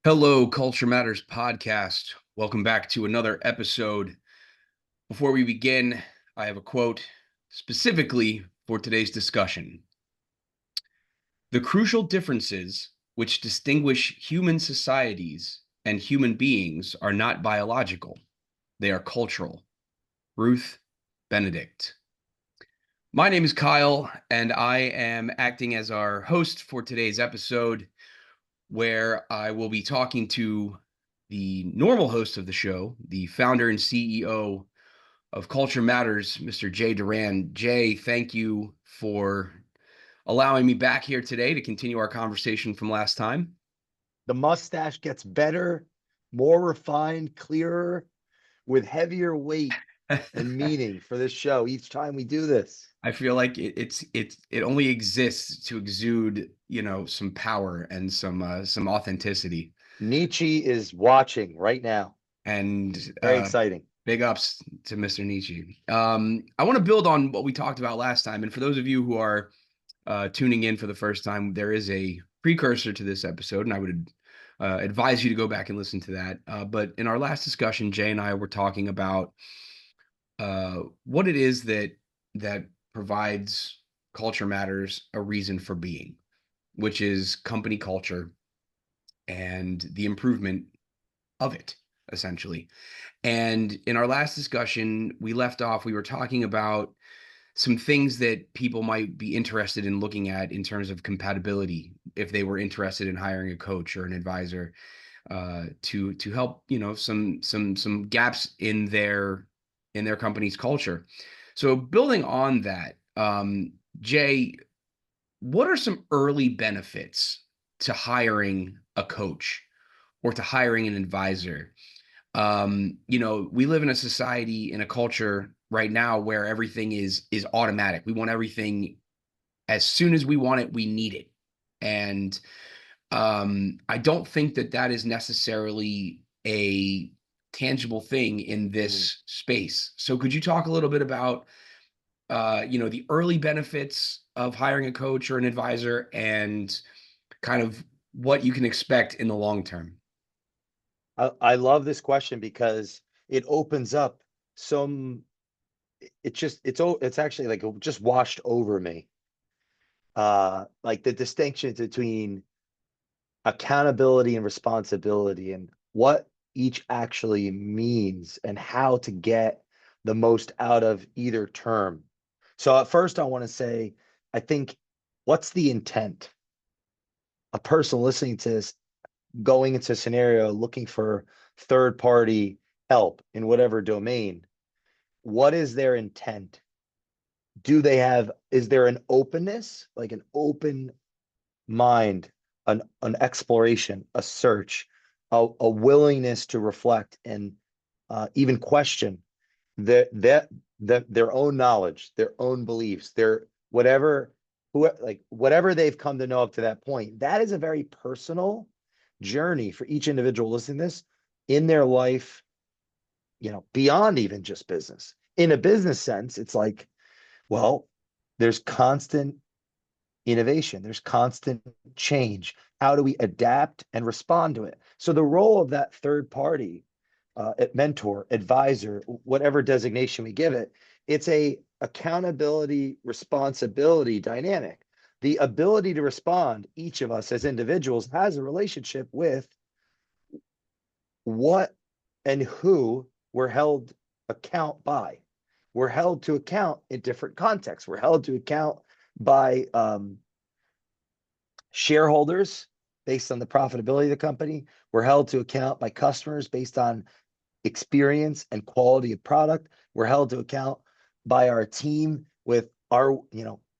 Hello, Culture Matters podcast. Welcome back to another episode. Before we begin, I have a quote specifically for today's discussion. The crucial differences which distinguish human societies and human beings are not biological, they are cultural. Ruth Benedict. My name is Kyle, and I am acting as our host for today's episode, where I will be talking to the normal host of the show, the founder and CEO of Culture Matters, Mr. Jay Doran. Jay, thank you for allowing me back here today to continue our conversation from last time. The mustache gets better, more refined, clearer, with heavier weight and meaning for this show each time we do this. I feel like it only exists to exude, some power and some authenticity. Nietzsche is watching right now. And Very exciting. big ups to Mr. Nietzsche. I want to build on what we talked about last time. And for those of you who are tuning in for the first time, there is a precursor to this episode, and I would advise you to go back and listen to that. But in our last discussion, Jay and I were talking about what it is that provides Culture Matters a reason for being, which is company culture and the improvement of it, essentially. And in our last discussion, we left off, we were talking about some things that people might be interested in looking at in terms of compatibility if they were interested in hiring a coach or an advisor to help, some gaps in their company's culture. So building on that, Jay, what are some early benefits to hiring a coach or to hiring an advisor? We live in a society, in a culture right now where everything is automatic. We want everything as soon as we want it, we need it. And I don't think that is necessarily a tangible thing in this space. So could you talk a little bit about the early benefits of hiring a coach or an advisor and kind of what you can expect in the long term? I love this question because it opens up some. It's actually like it just washed over me. Like the distinction between accountability and responsibility and what each actually means and how to get the most out of either term. So at first I want to say, I think, what's the intent? A person listening to this, going into a scenario, looking for third party help in whatever domain, what is their intent? Is there an openness, like an open mind, an exploration, a search, a willingness to reflect and even question their own knowledge, their own beliefs, their whatever they've come to know up to that point. That is a very personal journey for each individual listening to this in their life, beyond even just business. In a business sense, it's like, well, there's constant innovation, there's constant change. How do we adapt and respond to it? So the role of that third party, mentor, advisor, whatever designation we give it, it's a accountability responsibility dynamic. The ability to respond, each of us as individuals has a relationship with what and who we're held account by. We're held to account in different contexts. We're held to account by shareholders based on the profitability of the company. We're held to account by customers based on experience and quality of product. We're held to account by our team with our,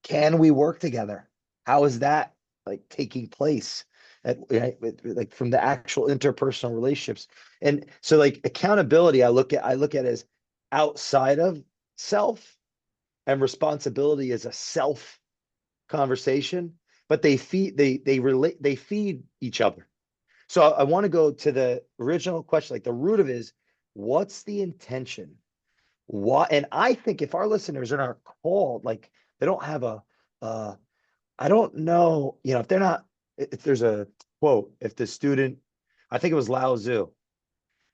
can we work together? How is that like taking place like from the actual interpersonal relationships? And so like accountability, I look at as outside of self, and responsibility is a self conversation, but they feed each other. So I want to go to the original question, like the root of it is, what's the intention? Why? And I think if our listeners are not called, like they don't have I don't know, if they're not, if there's a quote, if the student, I think it was Lao Tzu.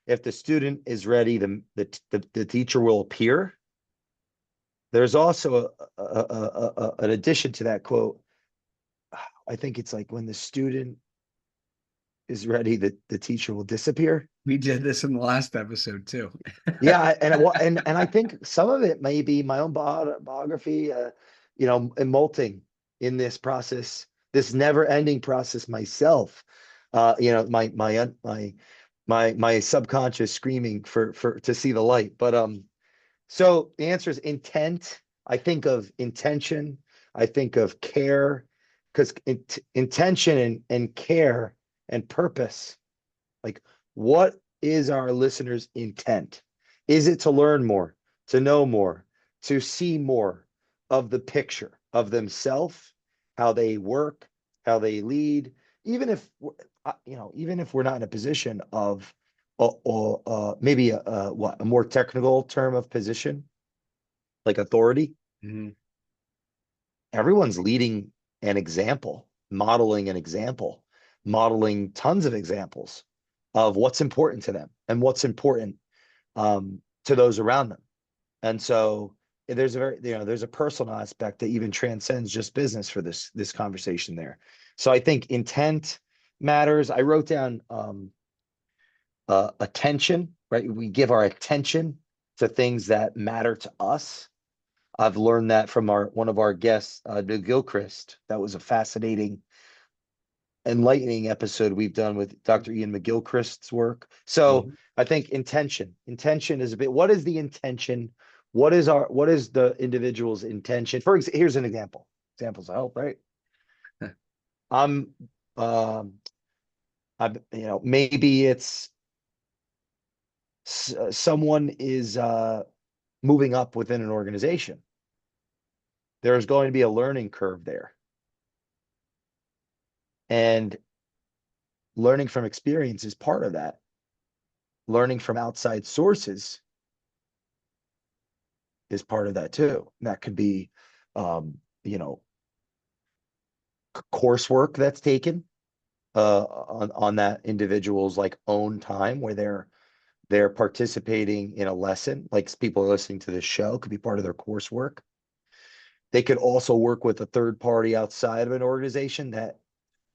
If the student is ready, the teacher will appear. There's also an addition to that quote. I think it's like when the student is ready, the teacher will disappear. We did this in the last episode too. Yeah, and I think some of it may be my own biography, and molting in this process, this never-ending process myself. My subconscious screaming for to see the light. But so the answer is intent. I think of intention. I think of care, because intention and care and purpose. Like, what is our listeners' intent? Is it to learn more, to know more, to see more of the picture of themselves, how they work, how they lead, even if even if we're not in a position of, maybe a more technical term of position, like authority. Mhm. Everyone's leading an example, modeling an example, modeling tons of examples of what's important to them and what's important to those around them. And so there's a personal aspect that even transcends just business for this conversation there. So I think intent matters. I wrote down attention, right? We give our attention to things that matter to us. I've learned that from one of our guests, McGilchrist. That was a fascinating, enlightening episode we've done with Dr. Ian McGilchrist's work. So Mhm. I think intention is a bit, what is the intention? What is the individual's intention? Here's an example. Examples I help, right? I'm, um, maybe it's someone is moving up within an organization. There's going to be a learning curve there. And learning from experience is part of that. Learning from outside sources is part of that too. And that could be, you know, coursework that's taken on that individual's like own time, where they're participating in a lesson. Like, people are listening to this show, could be part of their coursework. They could also work with a third party outside of an organization that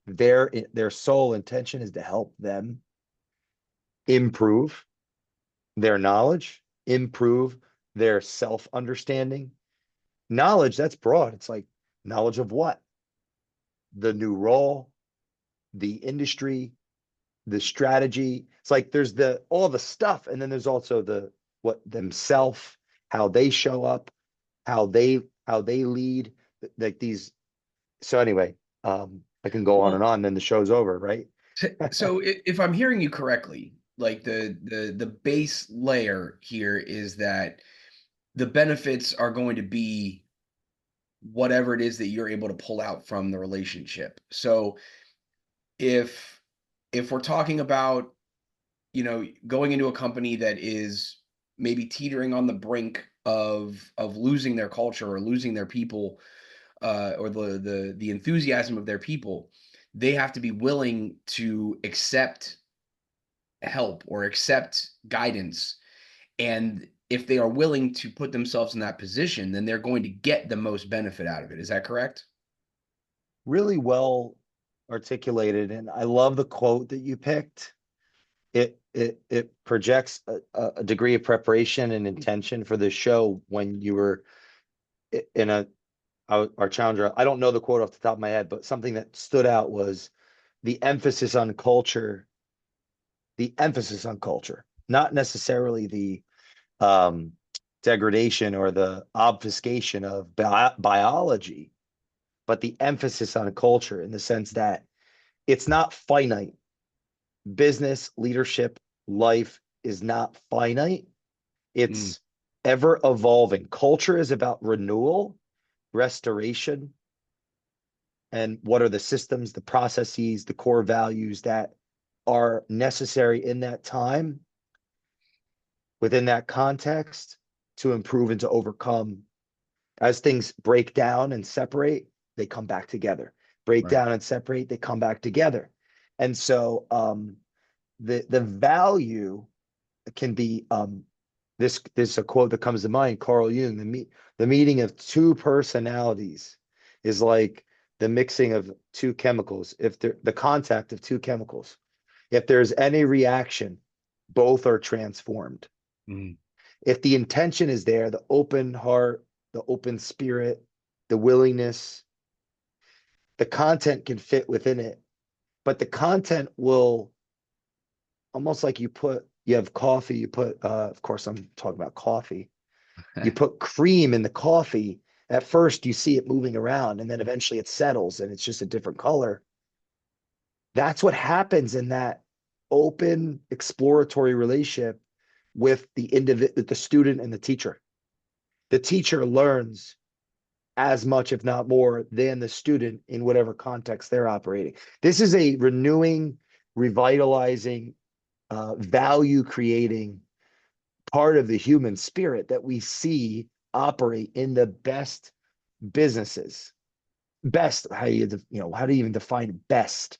their sole intention is to help them improve their knowledge, improve their self understanding. Knowledge, that's broad. It's like, knowledge of what? The new role, the industry, the strategy. It's like there's all the stuff, and then there's also the what themselves, how they show up, how they lead, like these. So anyway, I can go on Well, and on, then the show's over, right? so if I'm hearing you correctly, like the base layer here is that the benefits are going to be whatever it is that you're able to pull out from the relationship. So if we're talking about, going into a company that is maybe teetering on the brink of losing their culture or losing their people, or the enthusiasm of their people, they have to be willing to accept help or accept guidance. And if they are willing to put themselves in that position, then they're going to get the most benefit out of it. Is that correct? Really well articulated, and I love the quote that you picked. It projects a degree of preparation and intention for the show. When you were in our challenger, I don't know the quote off the top of my head, but something that stood out was the emphasis on culture. The emphasis on culture, not necessarily the um, degradation or the obfuscation of biology, but the emphasis on culture, in the sense that it's not finite. Business, leadership, life is not finite. Mm, It's ever evolving. Culture is about renewal, restoration, and what are the systems, the processes, the core values that are necessary in that time, within that context, to improve and to overcome. As things break down and separate, they come back together. Break right. down and separate, they come back together. And so the value can be this is a quote that comes to mind, Carl Jung, the meeting of two personalities is like the mixing of two chemicals. If the contact of two chemicals, if there's any reaction, both are transformed. Mm. If the intention is there, the open heart, the open spirit, the willingness, the content can fit within it, but the content will almost like you have coffee, you put of course I'm talking about coffee. You put cream in the coffee. At first you see it moving around and then eventually it settles and it's just a different color. That's what happens in that open exploratory relationship with the student and the teacher. The teacher learns as much, if not more, than the student in whatever context they're operating. This is a renewing, revitalizing, value creating part of the human spirit that we see operate in the best businesses. Best, how do you even define best?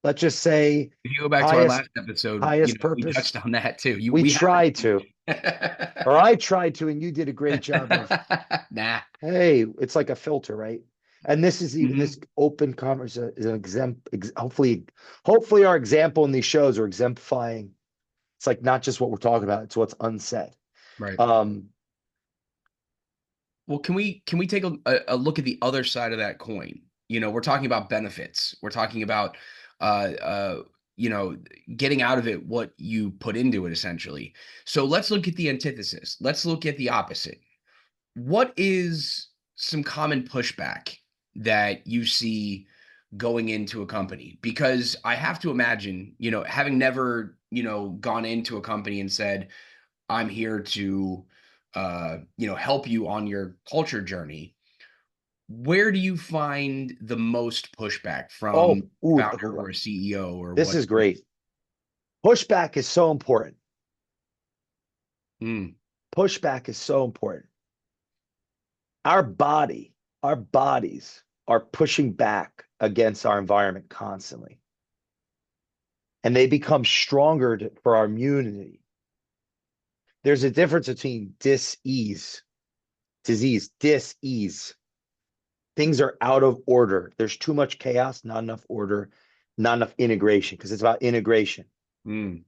Let's just say If you go back to our highest last episode, highest we purpose. touched on that too. We We tried to, haven't. or I tried to, and you did a great job of, Nah. hey, it's like a filter, right? And this is even Mhm. this open commerce is an hopefully our example in these shows are exemplifying. It's like not just what we're talking about, it's what's unsaid. Right. Um, Well, can we take a look at the other side of that coin? We're talking about benefits. We're talking about uh uh getting out of it what you put into it essentially. So let's look at the antithesis. Let's look at the opposite. What is some common pushback that you see going into a company? Because I have to imagine, having never, gone into a company and said, I'm here to, help you on your culture journey. Where do you find the most pushback oh, from ooh, founder or a CEO or this what? is great. Pushback is so important. Mm, Pushback is so important. Our bodies are pushing back against our environment constantly, and they become stronger for our immunity. There's a difference between dis-ease. Things are out of order. There's too much chaos, not enough order, not enough integration, because it's about integration. mm,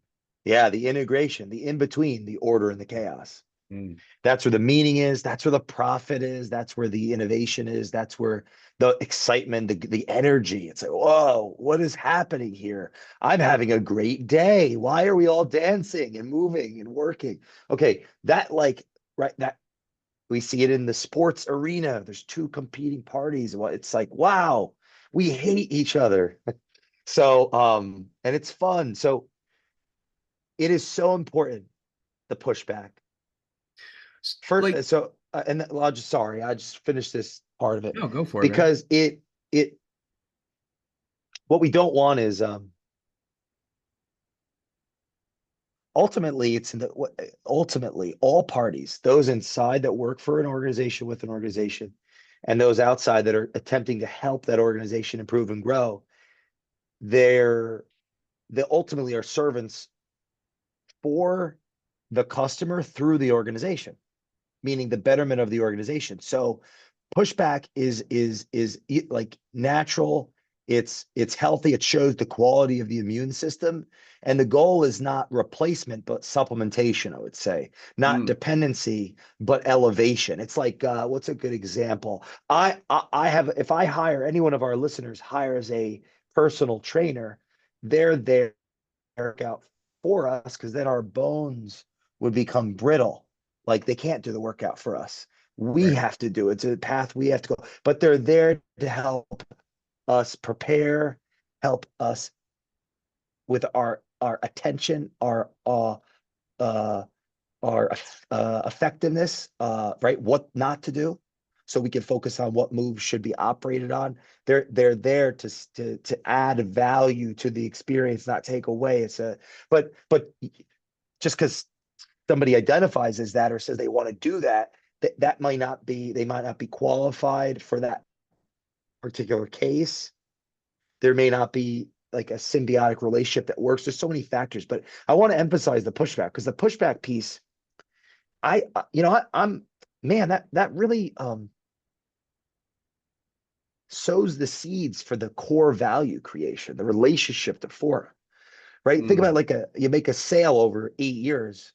Yeah, the integration, the in between the order and the chaos. mm. That's where the meaning is. That's where the profit is. That's where the innovation is. That's where the excitement, the energy. It's like, whoa, what is happening here? I'm having a great day. Why are we all dancing and moving and working? Okay, right, that we see it in the sports arena. There's two competing parties. It's like, wow, we hate each other. So, and it's fun. So it is so important, the pushback. Like, First, so and I'll just sorry, I just finished this part of it no, go for it, man. because it what we don't want is ultimately it's in the ultimately all parties, those inside that work for an organization with an organization, and those outside that are attempting to help that organization improve and grow, they're they ultimately are servants for the customer through the organization, meaning the betterment of the organization. So pushback is like natural. It's healthy. It shows the quality of the immune system. And the goal is not replacement, but supplementation, I would say. Not Mm, dependency, but elevation. It's like what's a good example? I have if I hire any one of our listeners hires a personal trainer, they're there work out for us because then our bones would become brittle. Like they can't do the workout for us. We right. have to do it. It's a path we have to go, but they're there to help us prepare, help us with our attention, uh our effectiveness, right? What not to do, so we can focus on what moves should be operated on. They're there to add value to the experience, not take away. But just because somebody identifies as that or says they want to do that, that might not be they might not be qualified for that particular case. There may not be like a symbiotic relationship that works. There's so many factors, but I want to emphasize the pushback, because the pushback piece, I'm man, that really sows the seeds for the core value creation, the relationship to Fora, right? Think Mm, about like you make a sale over 8 years.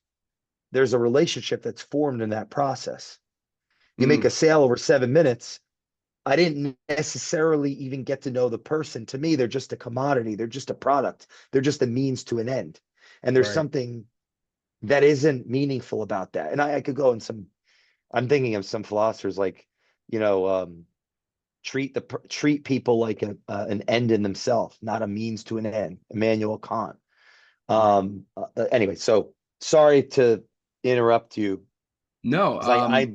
There's a relationship that's formed in that process. You make a mm, sale over 7 minutes. I didn't necessarily even get to know the person. To me, they're just a commodity. They're just a product. They're just a means to an end. And there's right. something that isn't meaningful about that. And I could go in some, I'm thinking of some philosophers like, you know, treat people like an end in themselves, not a means to an end. Immanuel Kant. Right. Anyway, so sorry to interrupt you, No, because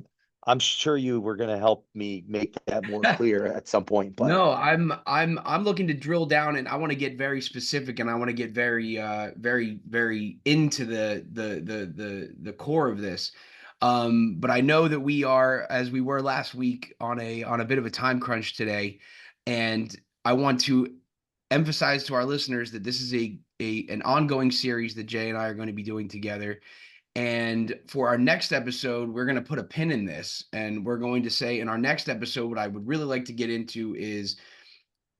I'm sure you were going to help me make that more clear at some point. But no, I'm looking to drill down, and I want to get very specific, and I want to get very very into the core of this. But I know that we are, as we were last week, on a bit of a time crunch today, and I want to emphasize to our listeners that this is a an ongoing series that Jay and I are going to be doing together. And for our next episode, we're going to put a pin in this. And we're going to say in our next episode, what I would really like to get into is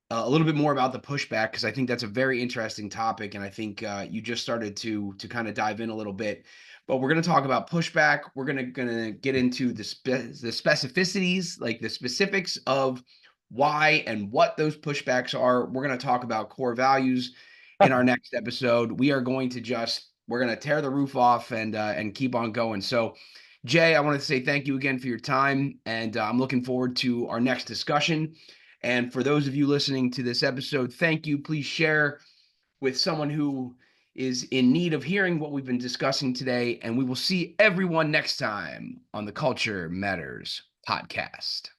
a little bit more about the pushback, because I think that's a very interesting topic. And I think you just started to kind of dive in a little bit. But we're going to talk about pushback. We're going to get into the specificities, like the specifics of why and what those pushbacks are. We're going to talk about core values in our next episode. We're going to tear the roof off and keep on going. So, Jay, I want to say thank you again for your time, and I'm looking forward to our next discussion. And for those of you listening to this episode, thank you. Please share with someone who is in need of hearing what we've been discussing today. And we will see everyone next time on the Culture Matters podcast.